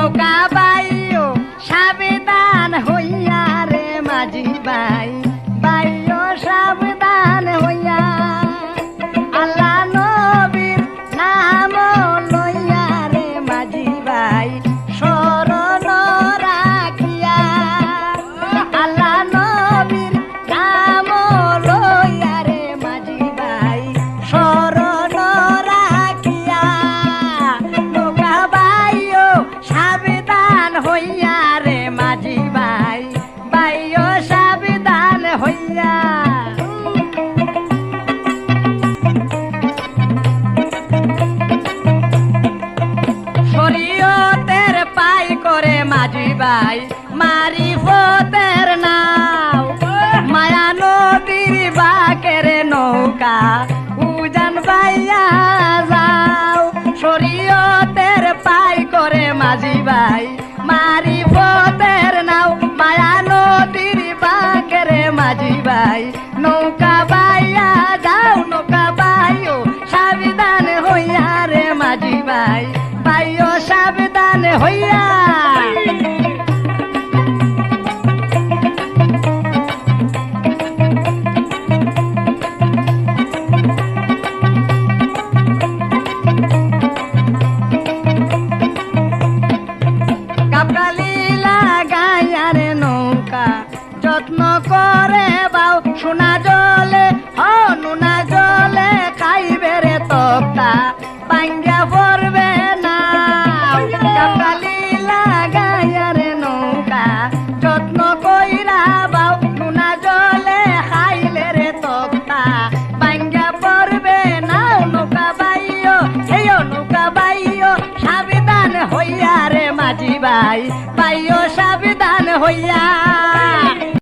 নৌকা বাইও সাবধান হইয়া রে মাঝি ভাই বাইও সাবধান হইয়া আল্লাহ নবীর নাম লইয়া রে মাঝি ভাই শরণ রাখিয়া আল্লাহ নবীর নাম লইয়া রে মাঝি ভাই শরণ রাখিয়া নৌকা বাইও সাবধান হইয়া রে মাঝি ভাই বাইও সাবধান হইয়া শরীয়তের পাই করে মাঝি ভাই মারিফতের নাও মায়া নদীর বাকের নৌকা উজান বাইয়া যাও শরীয়তের পাই করে মাঝি ভাই মারিফতের নাও মায়া নদীর বাকের মাঝি ভাই নৌকা বাইয়া যাও নৌকা বাইও সাবধান হইয়া রে মাঝি ভাই বাইও সাবধান হইয়া কাপড়ালি লাগাইয়া রে নৌকা যত্ন করে বাও সোনা জলে নুনা জলে খাইবে রে তক্তা পাঙ্গা পড়বে না কাপড়ালি লাগাইয়া রে নৌকা যত্ন কইরা বাও নুনা জলে খাইলে রে তক্তা পাঙ্গা পড়বে না নৌকা বাইও এই নৌকা বাইও সাবধান হইয়া রে মাঝি ভাই বাইও সাবধান হইয়া